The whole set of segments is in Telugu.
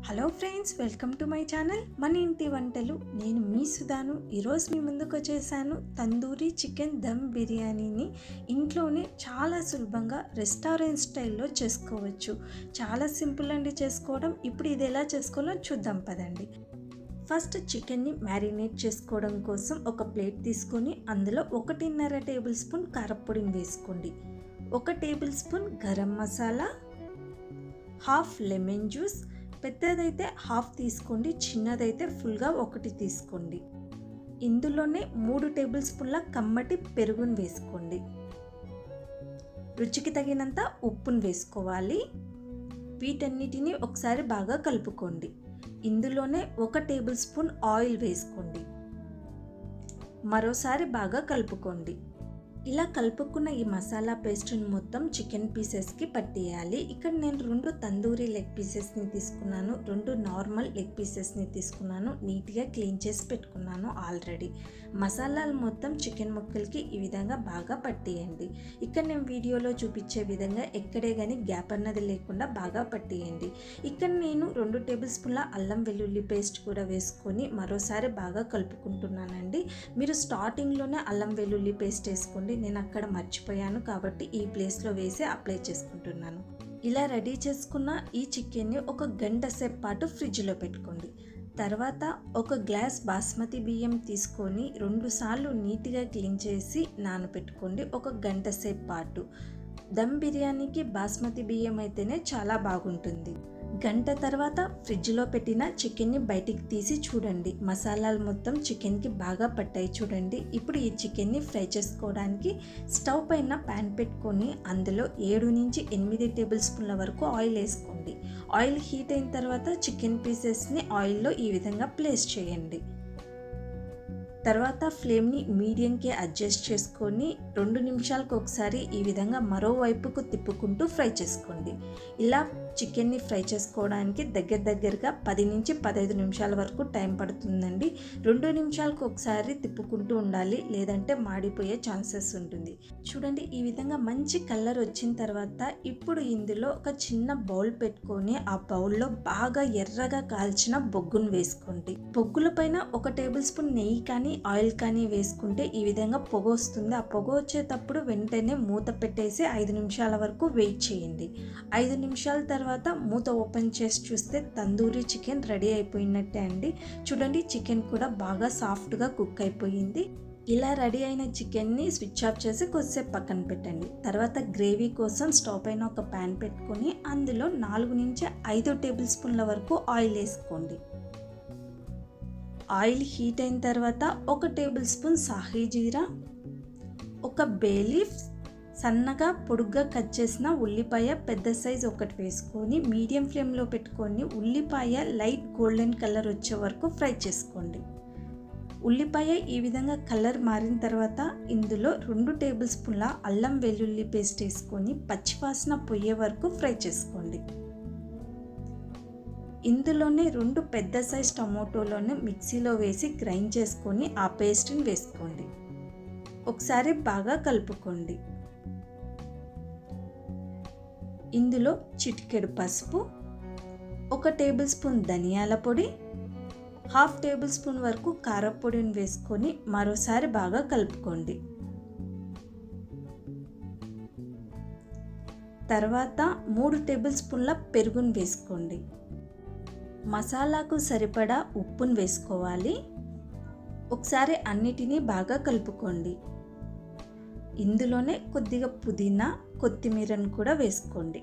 Hello friends, welcome to my channel మన ఇంటి వంటలు. నేను మీ సుధాను. ఈరోజు మీ ముందుకు వచ్చేసాను తందూరి చికెన్ దమ్ బిర్యానీని ఇంట్లోనే చాలా సులభంగా రెస్టారెంట్ స్టైల్లో చేసుకోవచ్చు. చాలా సింపుల్ అండి చేసుకోవడం. ఇప్పుడు ఇది ఎలా చేసుకోవాలో చూద్దాం పదండి. ఫస్ట్ చికెన్ని మ్యారినేట్ చేసుకోవడం కోసం ఒక ప్లేట్ తీసుకొని అందులో 1.5 టేబుల్ స్పూన్ కారపొడిని వేసుకోండి, 1 tablespoon garam masala, half lemon juice, పెద్దదైతే హాఫ్ తీసుకోండి, చిన్నదైతే ఫుల్గా 1 తీసుకోండి. ఇందులోనే 3 టేబుల్ స్పూన్ల కమ్మటి పెరుగును వేసుకోండి, రుచికి తగినంత ఉప్పును వేసుకోవాలి. వీటన్నిటిని ఒకసారి బాగా కలుపుకోండి. ఇందులోనే 1 టేబుల్ స్పూన్ ఆయిల్ వేసుకోండి, మరోసారి బాగా కలుపుకోండి. ఇలా కలుపుకున్న ఈ మసాలా పేస్ట్ని మొత్తం చికెన్ పీసెస్కి పట్టేయాలి. ఇక్కడ నేను 2 తందూరి లెగ్ పీసెస్ని తీసుకున్నాను, 2 నార్మల్ లెగ్ పీసెస్ని తీసుకున్నాను. నీట్గా క్లీన్ చేసి పెట్టుకున్నాను ఆల్రెడీ. మసాలాలు మొత్తం చికెన్ ముక్కలకి ఈ విధంగా బాగా పట్టేయండి. ఇక్కడ నేను వీడియోలో చూపించే విధంగా ఎక్కడే కానీ గ్యాప్ అన్నది లేకుండా బాగా పట్టేయండి. ఇక్కడ నేను 2 టేబుల్ స్పూన్ల అల్లం వెల్లుల్లి పేస్ట్ కూడా వేసుకొని మరోసారి బాగా కలుపుకుంటున్నానండి. మీరు స్టార్టింగ్లోనే అల్లం వెల్లుల్లి పేస్ట్ వేసుకోండి. నేను అక్కడ మర్చిపోయాను కాబట్టి ఈ ప్లేస్లో వేసి అప్లై చేసుకుంటున్నాను. ఇలా రెడీ చేసుకున్న ఈ చికెన్ని 1 గంట సేపు పాటు ఫ్రిడ్జ్లో పెట్టుకోండి. తర్వాత 1 గ్లాస్ బాస్మతి బియ్యం తీసుకొని 2 సార్లు నీట్గా క్లీన్ చేసి నానబెట్టుకోండి 1 గంట సేపు పాటు. దమ్ బిర్యానీకి బాస్మతి బియ్యం అయితేనే చాలా బాగుంటుంది. గంట తర్వాత ఫ్రిడ్జ్లో పెట్టిన చికెన్ని బయటికి తీసి చూడండి, మసాలాలు మొత్తం చికెన్కి బాగా పట్టాయి చూడండి. ఇప్పుడు ఈ చికెన్ని ఫ్రై చేసుకోవడానికి స్టవ్ పైన ప్యాన్ పెట్టుకొని అందులో 7 నుంచి 8 టేబుల్ స్పూన్ల వరకు ఆయిల్ వేసుకోండి. ఆయిల్ హీట్ అయిన తర్వాత చికెన్ పీసెస్ని ఆయిల్లో ఈ విధంగా ప్లేస్ చేయండి. తర్వాత ఫ్లేమ్ని మీడియంకి అడ్జస్ట్ చేసుకొని 2 నిమిషాలకు ఒకసారి ఈ విధంగా మరోవైపుకు తిప్పుకుంటూ ఫ్రై చేసుకోండి. ఇలా చికెన్ని ఫ్రై చేసుకోవడానికి దగ్గరగా 10 నుంచి 15 నిమిషాల వరకు టైం పడుతుందండి. 2 నిమిషాలకు ఒకసారి తిప్పుకుంటూ ఉండాలి, లేదంటే మాడిపోయే ఛాన్సెస్ ఉంటుంది. చూడండి, ఈ విధంగా మంచి కలర్ వచ్చిన తర్వాత ఇప్పుడు ఇందులో ఒక చిన్న బౌల్ పెట్టుకొని ఆ బౌల్లో బాగా ఎర్రగా కాల్చిన బొగ్గును వేసుకోండి. బొగ్గుల పైన 1 టేబుల్ స్పూన్ నెయ్యి కానీ ఆయిల్ కానీ వేసుకుంటే ఈ విధంగా పొగ వస్తుంది. ఆ పొగ వచ్చేటప్పుడు వెంటనే మూత పెట్టేసి 5 నిమిషాల వరకు వెయిట్ చేయండి. 5 నిమిషాల తర్వాత మూత ఓపెన్ చేసి చూస్తే తందూరి చికెన్ రెడీ అయిపోయినట్టే అండి. చూడండి, చికెన్ కూడా బాగా సాఫ్ట్గా కుక్ అయిపోయింది. ఇలా రెడీ అయిన చికెన్ని స్విచ్ ఆఫ్ చేసి కొద్దిసేపు పక్కన పెట్టండి. తర్వాత గ్రేవీ కోసం స్టవ్ పైన ఒక ప్యాన్ పెట్టుకొని అందులో 4 నుంచి 5 టేబుల్ స్పూన్ల వరకు ఆయిల్ వేసుకోండి. ఆయిల్ హీట్ అయిన తర్వాత 1 టేబుల్ స్పూన్ సాహీ జీరా, 1 బే లీఫ్, సన్నగా పొడుగ్గా కట్ చేసిన ఉల్లిపాయ పెద్ద సైజ్ 1 వేసుకొని మీడియం ఫ్లేమ్లో పెట్టుకొని ఉల్లిపాయ లైట్ గోల్డెన్ కలర్ వచ్చే వరకు ఫ్రై చేసుకోండి. ఉల్లిపాయ ఈ విధంగా కలర్ మారిన తర్వాత ఇందులో 2 టేబుల్ స్పూన్ల అల్లం వెల్లుల్లి పేస్ట్ వేసుకొని పచ్చివాసన పోయే వరకు ఫ్రై చేసుకోండి. ఇందులోనే 2 పెద్ద సైజ్ టమోటోలను మిక్సీలో వేసి గ్రైండ్ చేసుకొని ఆ పేస్ట్ని వేసుకోండి. ఒకసారి బాగా కలుపుకోండి. ఇందులో చిటికెడు పసుపు, 1 టేబుల్ స్పూన్ ధనియాల పొడి, హాఫ్ టేబుల్ స్పూన్ వరకు కారపొడిని వేసుకొని మరోసారి బాగా కలుపుకోండి. తర్వాత 3 టేబుల్ స్పూన్ల పెరుగును వేసుకోండి. మసాలాకు సరిపడా ఉప్పును వేసుకోవాలి. ఒకసారి అన్నిటినీ బాగా కలుపుకోండి. ఇందులోనే కొద్దిగా పుదీనా, కొత్తిమీరను కూడా వేసుకోండి.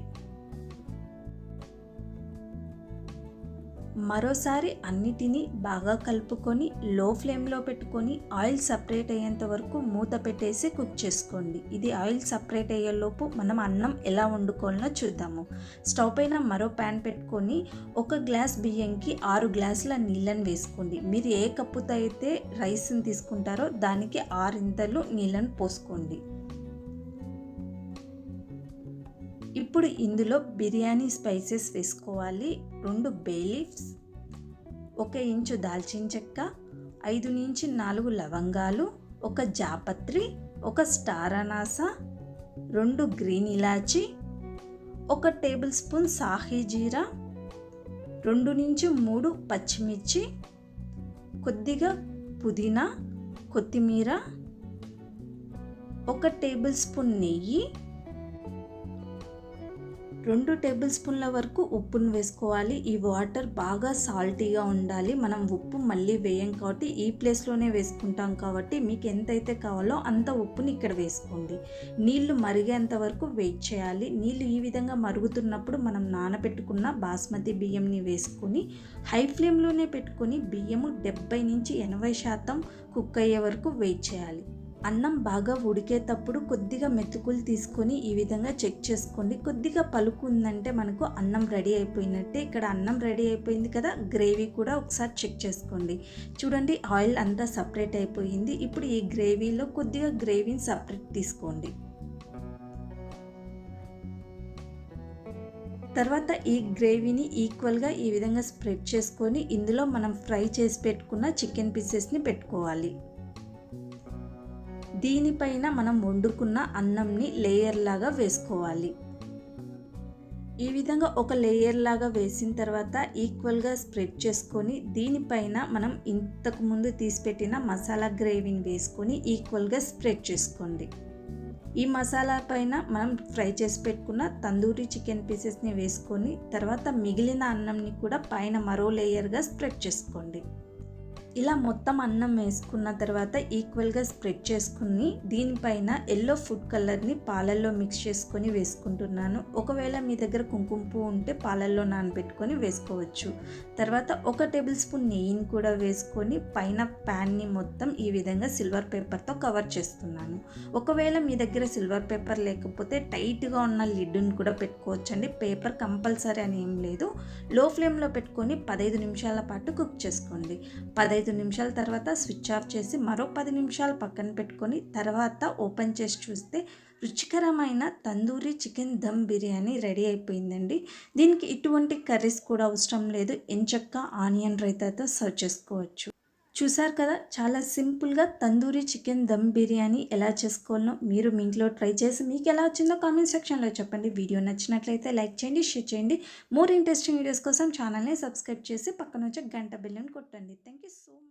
మరోసారి అన్నిటినీ బాగా కలుపుకొని లో ఫ్లేమ్లో పెట్టుకొని ఆయిల్ సపరేట్ అయ్యేంత వరకు మూత పెట్టేసి కుక్ చేసుకోండి. ఇది ఆయిల్ సపరేట్ అయ్యేలోపు మనం అన్నం ఎలా వండుకోవాలో చూద్దాము. స్టవ్ పైన మరో ప్యాన్ పెట్టుకొని 1 గ్లాస్ బియ్యంకి 6 గ్లాసుల నీళ్ళని వేసుకోండి. మీరు ఏ కప్పుతో అయితే రైస్ని తీసుకుంటారో దానికి 6 ఇంతలు నీళ్ళని పోసుకోండి. ఇప్పుడు ఇందులో బిర్యానీ స్పైసెస్ వేసుకోవాలి. 2 బే లీఫ్స్, 1 ఇంచు దాల్చిన చెక్క, 5 నుంచి 4 లవంగాలు, 1 జాపత్రి, 1 స్టార్ అనాస, 2 గ్రీన్ ఇలాచి, 1 టేబుల్ స్పూన్ సాహీ జీరా, 2 నుంచి 3 పచ్చిమిర్చి, కొద్దిగా పుదీనా, కొత్తిమీర, 1 టేబుల్ స్పూన్ నెయ్యి, 2 టేబుల్ స్పూన్ల వరకు ఉప్పును వేసుకోవాలి. ఈ వాటర్ బాగా సాల్టీగా ఉండాలి. మనం ఉప్పు మళ్ళీ వేయం కాబట్టి ఈ ప్లేస్లోనే వేసుకుంటాం కాబట్టి మీకు ఎంతైతే కావాలో అంత ఉప్పుని ఇక్కడ వేసుకోండి. నీళ్లు మరిగేంత వరకు వెయిట్ చేయాలి. నీళ్లు ఈ విధంగా మరుగుతున్నప్పుడు మనం నానబెట్టుకున్న బాస్మతి బియ్యంని వేసుకొని హై ఫ్లేమ్లోనే పెట్టుకొని బియ్యము 70 నుంచి 80% కుక్ అయ్యే వరకు వెయిట్ చేయాలి. అన్నం బాగా ఉడికేటప్పుడు కొద్దిగా మెతుకులు తీసుకొని ఈ విధంగా చెక్ చేసుకోండి. కొద్దిగా పలుకు ఉందంటే మనకు అన్నం రెడీ అయిపోయినట్టే. ఇక్కడ అన్నం రెడీ అయిపోయింది కదా, గ్రేవీ కూడా ఒకసారి చెక్ చేసుకోండి. చూడండి, ఆయిల్ అంతా సపరేట్ అయిపోయింది. ఇప్పుడు ఈ గ్రేవీలో కొద్దిగా గ్రేవీని సపరేట్ తీసుకోండి. తర్వాత ఈ గ్రేవీని ఈక్వల్గా ఈ విధంగా స్ప్రెడ్ చేసుకొని ఇందులో మనం ఫ్రై చేసి పెట్టుకున్న చికెన్ పీసెస్ని పెట్టుకోవాలి. దీనిపైన మనం వండుకున్న అన్నంని లేయర్ లాగా వేసుకోవాలి. ఈ విధంగా ఒక లేయర్ లాగా వేసిన తర్వాత ఈక్వల్గా స్ప్రెడ్ చేసుకొని దీనిపైన మనం ఇంతకు ముందు తీసిపెట్టిన మసాలా గ్రేవీని వేసుకొని ఈక్వల్గా స్ప్రెడ్ చేసుకోండి. ఈ మసాలా పైన మనం ఫ్రై చేసి పెట్టుకున్న తందూరి చికెన్ పీసెస్ని వేసుకొని తర్వాత మిగిలిన అన్నంని కూడా పైన మరో లేయర్గా స్ప్రెడ్ చేసుకోండి. ఇలా మొత్తం అన్నం వేసుకున్న తర్వాత ఈక్వల్గా స్ప్రెడ్ చేసుకుని దీనిపైన ఎల్లో ఫుడ్ కలర్ని పాలల్లో మిక్స్ చేసుకొని వేసుకుంటున్నాను. ఒకవేళ మీ దగ్గర కుంకుమ పువ్వు ఉంటే పాలల్లో నానబెట్టుకొని వేసుకోవచ్చు. తర్వాత 1 టేబుల్ స్పూన్ నెయ్యిని కూడా వేసుకొని పైన ప్యాన్ని మొత్తం ఈ విధంగా సిల్వర్ పేపర్తో కవర్ చేస్తున్నాను. ఒకవేళ మీ దగ్గర సిల్వర్ పేపర్ లేకపోతే టైట్గా ఉన్న లిడ్ని కూడా పెట్టుకోవచ్చండి. పేపర్ కంపల్సరీ అని ఏం లేదు. లో ఫ్లేమ్లో పెట్టుకొని 15 నిమిషాల పాటు కుక్ చేసుకోండి. 15 నిమిషాల తర్వాత స్విచ్ ఆఫ్ చేసి మరో 10 నిమిషాలు పక్కన పెట్టుకొని తర్వాత ఓపెన్ చేసి చూస్తే రుచికరమైన తందూరి చికెన్ దమ్ బిర్యానీ రెడీ అయిపోయిందండి. దీనికి ఇటువంటి కర్రీస్ కూడా అవసరం లేదు. ఎంచక్కా ఆనియన్ రైతాతో సర్వ్ చేసుకోవచ్చు. చూసారు కదా, చాలా సింపుల్గా తందూరి చికెన్ దమ్ బిర్యానీ ఎలా చేసుకోవాలో మీరు మీ ఇంట్లో ట్రై చేసి మీకు ఎలా వచ్చిందో కామెంట్ సెక్షన్లో చెప్పండి. వీడియో నచ్చినట్లయితే లైక్ చేయండి, షేర్ చేయండి. మోర్ ఇంట్రెస్టింగ్ వీడియోస్ కోసం ఛానల్ని సబ్స్క్రైబ్ చేసి పక్కన వచ్చే గంట బెల్లుని కొట్టండి. Thank you so much.